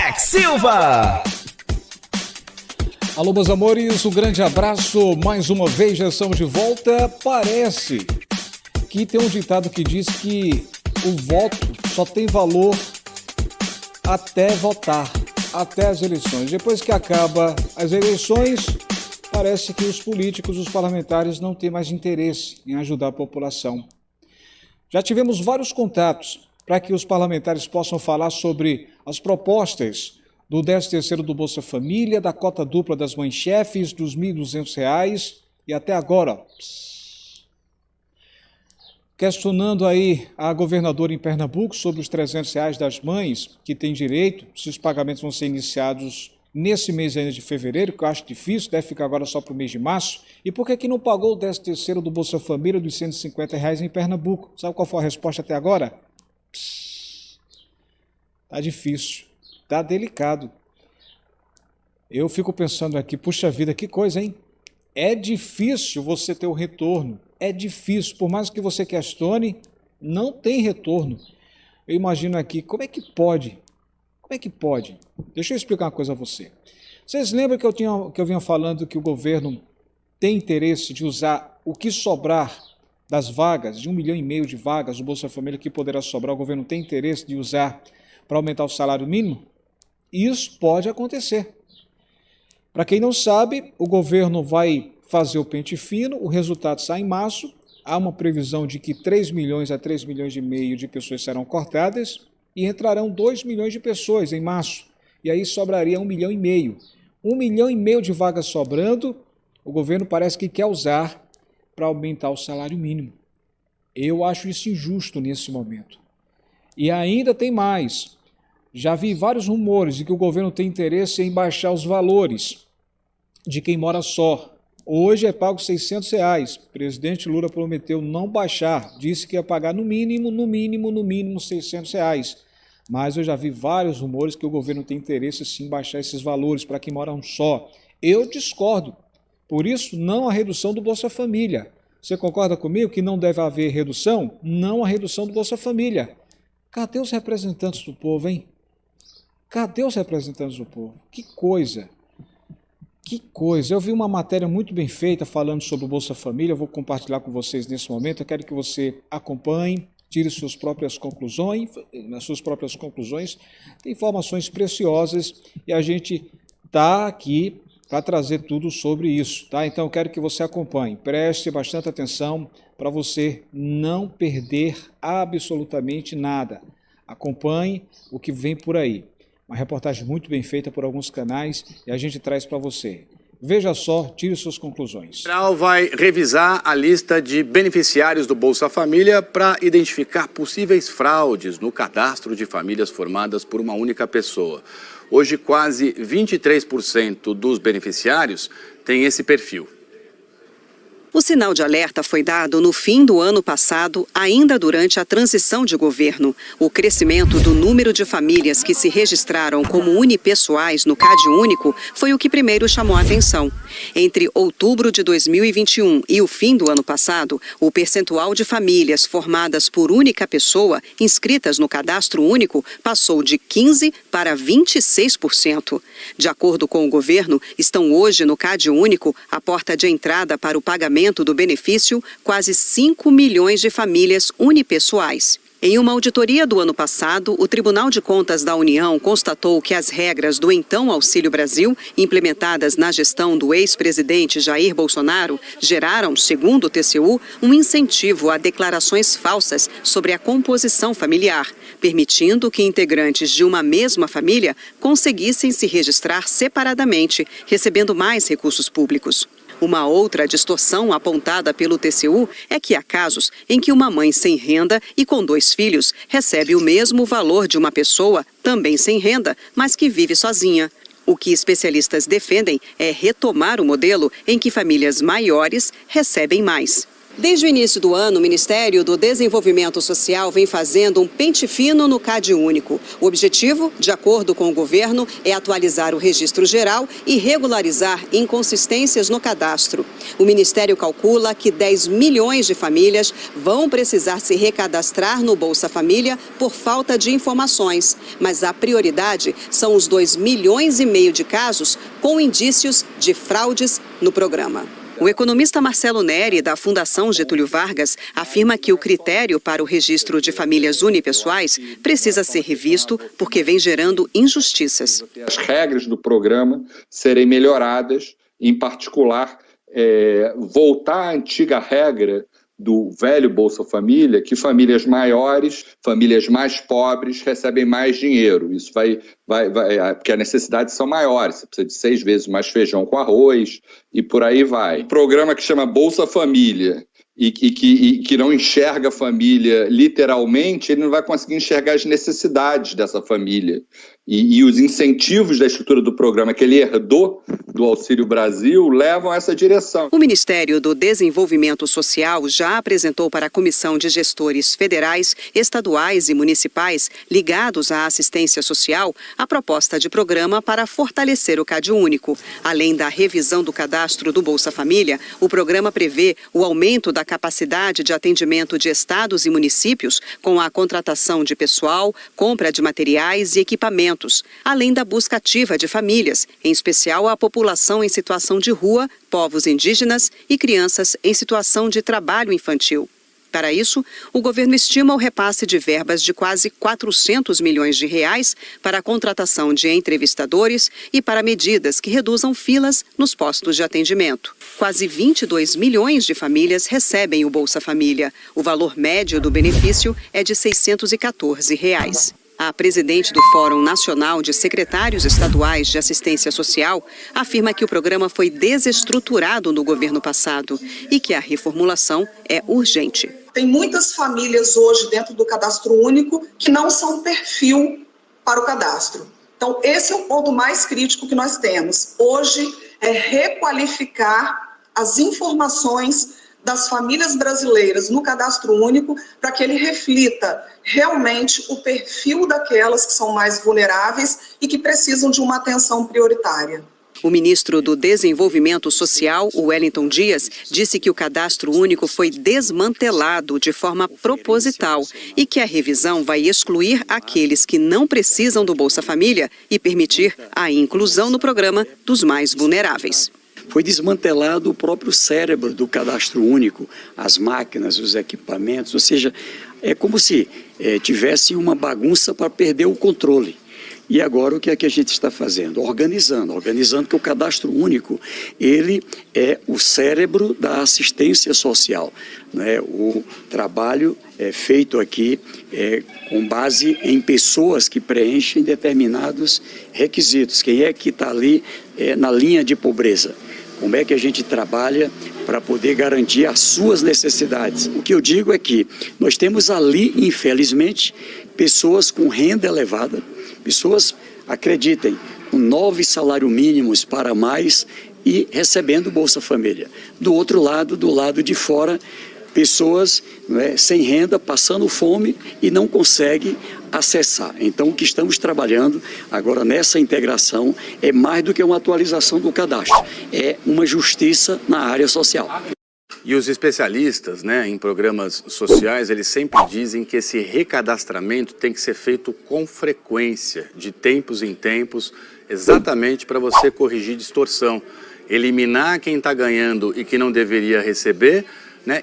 Alex Silva. Alô, meus amores, um grande abraço. Mais uma vez já estamos de volta. Parece que tem um ditado que diz que o voto só tem valor até votar, até as eleições. Depois que acaba as eleições, parece que os políticos, os parlamentares não têm mais interesse em ajudar a população. Já tivemos vários contatos para que os parlamentares possam falar sobre as propostas do 13º do Bolsa Família, da cota dupla das mães-chefes, dos R$ 1.200 e até agora, questionando aí a governadora em Pernambuco sobre os R$ 300 das mães que têm direito, se os pagamentos vão ser iniciados nesse mês ainda de fevereiro, que eu acho difícil, deve ficar agora só para o mês de março. E por que não pagou o 13º do Bolsa Família dos R$ 150 em Pernambuco? Sabe qual foi a resposta até agora? Tá difícil, tá delicado. Eu fico pensando aqui, puxa vida, que coisa, hein? É difícil você ter o retorno, é difícil, por mais que você questione, não tem retorno. Eu imagino aqui, como é que pode? Como é que pode? Deixa eu explicar uma coisa a você. Vocês lembram que eu vinha falando que o governo tem interesse de usar o que sobrar das vagas, de 1,5 milhão de vagas do Bolsa Família que poderá sobrar, o governo tem interesse de usar para aumentar o salário mínimo? Isso pode acontecer. Para quem não sabe, o governo vai fazer o pente fino, o resultado sai em março, há uma previsão de que 3 milhões a 3,5 milhões de pessoas serão cortadas e entrarão 2 milhões de pessoas em março, e aí sobraria 1,5 milhão. 1,5 milhão de vagas sobrando, o governo parece que quer usar para aumentar o salário mínimo. Eu acho isso injusto nesse momento. E ainda tem mais. Já vi vários rumores de que o governo tem interesse em baixar os valores de quem mora só. Hoje é pago R$ 600. O presidente Lula prometeu não baixar, disse que ia pagar no mínimo R$ 600. Mas eu já vi vários rumores que o governo tem interesse sim em baixar esses valores para quem mora só. Eu discordo. Por isso, não a redução do Bolsa Família. Você concorda comigo que não deve haver redução? Não a redução do Bolsa Família. Cadê os representantes do povo, hein? Cadê os representantes do povo? Que coisa! Que coisa! Eu vi uma matéria muito bem feita falando sobre o Bolsa Família, eu vou compartilhar com vocês nesse momento, eu quero que você acompanhe, tire suas próprias conclusões, tem informações preciosas e a gente está aqui para trazer tudo sobre isso, tá? Então eu quero que você acompanhe, preste bastante atenção para você não perder absolutamente nada. Acompanhe o que vem por aí. Uma reportagem muito bem feita por alguns canais e a gente traz para você. Veja só, tire suas conclusões. O Federal vai revisar a lista de beneficiários do Bolsa Família para identificar possíveis fraudes no cadastro de famílias formadas por uma única pessoa. Hoje, quase 23% dos beneficiários têm esse perfil. O sinal de alerta foi dado no fim do ano passado, ainda durante a transição de governo. O crescimento do número de famílias que se registraram como unipessoais no CadÚnico foi o que primeiro chamou a atenção. Entre outubro de 2021 e o fim do ano passado, o percentual de famílias formadas por única pessoa inscritas no Cadastro Único passou de 15% para 26%. De acordo com o governo, estão hoje no CadÚnico a porta de entrada para o pagamento do benefício quase 5 milhões de famílias unipessoais. Em uma auditoria do ano passado, o Tribunal de Contas da União constatou que as regras do então Auxílio Brasil, implementadas na gestão do ex-presidente Jair Bolsonaro, geraram, segundo o TCU, um incentivo a declarações falsas sobre a composição familiar, permitindo que integrantes de uma mesma família conseguissem se registrar separadamente, recebendo mais recursos públicos. Uma outra distorção apontada pelo TCU é que há casos em que uma mãe sem renda e com 2 filhos recebe o mesmo valor de uma pessoa, também sem renda, mas que vive sozinha. O que especialistas defendem é retomar o modelo em que famílias maiores recebem mais. Desde o início do ano, o Ministério do Desenvolvimento Social vem fazendo um pente fino no CadÚnico. O objetivo, de acordo com o governo, é atualizar o registro geral e regularizar inconsistências no cadastro. O Ministério calcula que 10 milhões de famílias vão precisar se recadastrar no Bolsa Família por falta de informações. Mas a prioridade são os 2,5 milhões de casos com indícios de fraudes no programa. O economista Marcelo Neri, da Fundação Getúlio Vargas, afirma que o critério para o registro de famílias unipessoais precisa ser revisto porque vem gerando injustiças. As regras do programa serem melhoradas, em particular, voltar à antiga regra do velho Bolsa Família, que famílias maiores, famílias mais pobres recebem mais dinheiro. Isso vai porque as necessidades são maiores, você precisa de 6 vezes mais feijão com arroz e por aí vai. Um programa que chama Bolsa Família e que não enxerga a família literalmente, ele não vai conseguir enxergar as necessidades dessa família. E os incentivos da estrutura do programa que ele herdou do Auxílio Brasil levam a essa direção. O Ministério do Desenvolvimento Social já apresentou para a Comissão de Gestores Federais, Estaduais e Municipais ligados à assistência social a proposta de programa para fortalecer o CadÚnico. Além da revisão do cadastro do Bolsa Família, o programa prevê o aumento da capacidade de atendimento de estados e municípios com a contratação de pessoal, compra de materiais e equipamentos, além da busca ativa de famílias, em especial a população em situação de rua, povos indígenas e crianças em situação de trabalho infantil. Para isso, o governo estima o repasse de verbas de quase 400 milhões de reais para a contratação de entrevistadores e para medidas que reduzam filas nos postos de atendimento. Quase 22 milhões de famílias recebem o Bolsa Família. O valor médio do benefício é de R$ 614. A presidente do Fórum Nacional de Secretários Estaduais de Assistência Social afirma que o programa foi desestruturado no governo passado e que a reformulação é urgente. Tem muitas famílias hoje dentro do Cadastro Único que não são perfil para o cadastro. Então, esse é o ponto mais crítico que nós temos. Hoje é requalificar as informações das famílias brasileiras no Cadastro Único para que ele reflita realmente o perfil daquelas que são mais vulneráveis e que precisam de uma atenção prioritária. O ministro do Desenvolvimento Social, Wellington Dias, disse que o Cadastro Único foi desmantelado de forma proposital e que a revisão vai excluir aqueles que não precisam do Bolsa Família e permitir a inclusão no programa dos mais vulneráveis. Foi desmantelado o próprio cérebro do Cadastro Único, as máquinas, os equipamentos, ou seja, é como se tivesse uma bagunça para perder o controle. E agora o que é que a gente está fazendo? Organizando que o Cadastro Único, ele é o cérebro da assistência social, né? O trabalho é feito aqui com base em pessoas que preenchem determinados requisitos. Quem é que está ali na linha de pobreza? Como é que a gente trabalha para poder garantir as suas necessidades? O que eu digo é que nós temos ali, infelizmente, pessoas com renda elevada, pessoas, acreditem, com 9 salários mínimos para mais e recebendo Bolsa Família. Do outro lado, do lado de fora, pessoas sem renda, passando fome e não conseguem acessar. Então, o que estamos trabalhando agora nessa integração é mais do que uma atualização do cadastro, é uma justiça na área social. E os especialistas, em programas sociais, eles sempre dizem que esse recadastramento tem que ser feito com frequência, de tempos em tempos, exatamente para você corrigir distorção, eliminar quem está ganhando e que não deveria receber,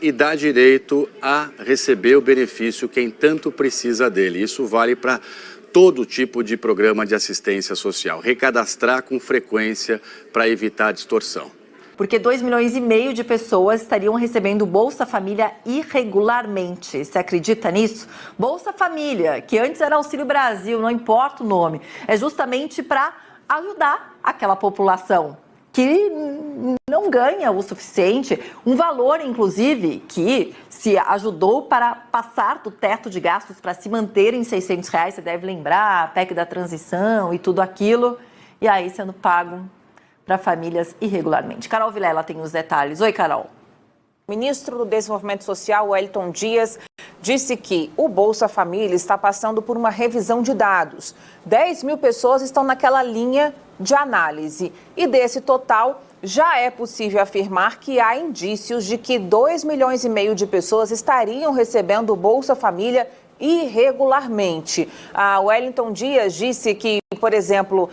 e dar direito a receber o benefício quem tanto precisa dele. Isso vale para todo tipo de programa de assistência social. Recadastrar com frequência para evitar distorção. Porque 2,5 milhões de pessoas estariam recebendo Bolsa Família irregularmente. Você acredita nisso? Bolsa Família, que antes era Auxílio Brasil, não importa o nome, é justamente para ajudar aquela população que não ganha o suficiente, um valor, inclusive, que se ajudou para passar do teto de gastos para se manter em R$600, você deve lembrar, a PEC da transição e tudo aquilo, e aí sendo pago para famílias irregularmente. Carol Vilela tem os detalhes. Oi, Carol. O ministro do Desenvolvimento Social, Wellington Dias, disse que o Bolsa Família está passando por uma revisão de dados. 10 mil pessoas estão naquela linha de análise. E desse total, já é possível afirmar que há indícios de que 2,5 milhões de pessoas estariam recebendo o Bolsa Família irregularmente. A Wellington Dias disse que, por exemplo,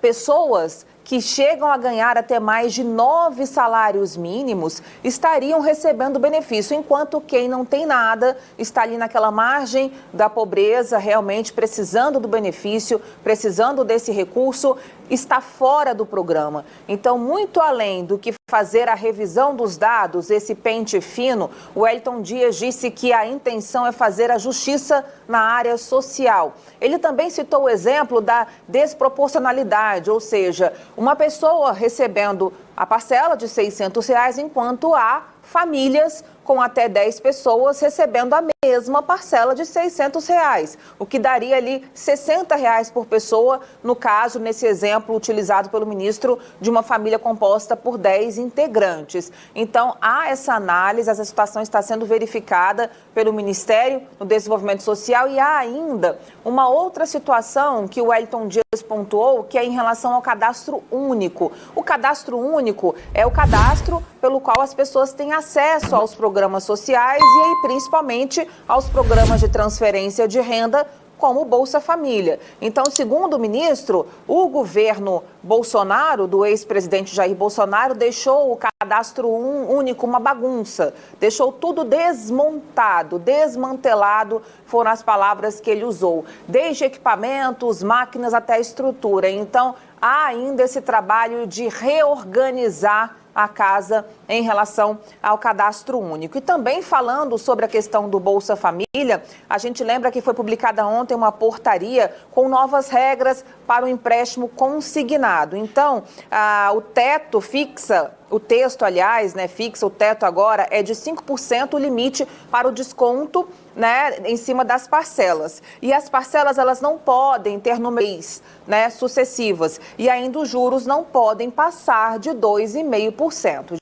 pessoas que chegam a ganhar até mais de 9 salários mínimos estariam recebendo benefício, enquanto quem não tem nada está ali naquela margem da pobreza, realmente precisando do benefício, precisando desse recurso, está fora do programa. Então, muito além do que fazer a revisão dos dados, esse pente fino, o Wellington Dias disse que a intenção é fazer a justiça na área social. Ele também citou o exemplo da desproporcionalidade, ou seja, uma pessoa recebendo a parcela de R$600, enquanto há famílias com até 10 pessoas recebendo a mesma parcela de R$600, o que daria ali R$60 por pessoa, no caso, nesse exemplo utilizado pelo ministro, de uma família composta por 10 integrantes. Então, há essa análise, essa situação está sendo verificada pelo Ministério do Desenvolvimento Social e há ainda uma outra situação que o Wellington Dias pontuou, que é em relação ao cadastro único. O cadastro único é o cadastro pelo qual as pessoas têm acesso aos programas sociais e aí, principalmente aos programas de transferência de renda, como o Bolsa Família. Então, segundo o ministro, o governo Bolsonaro, do ex-presidente Jair Bolsonaro, deixou o cadastro único uma bagunça, deixou tudo desmontado, desmantelado, foram as palavras que ele usou, desde equipamentos, máquinas até estrutura. Então, há ainda esse trabalho de reorganizar a casa em relação ao cadastro único. E também falando sobre a questão do Bolsa Família, a gente lembra que foi publicada ontem uma portaria com novas regras para o empréstimo consignado. Então, o teto fixa, o texto, aliás, fixa o teto agora é de 5% o limite para o desconto, em cima das parcelas. E as parcelas, elas não podem ter no mês, sucessivas. E ainda os juros não podem passar de 2,5%.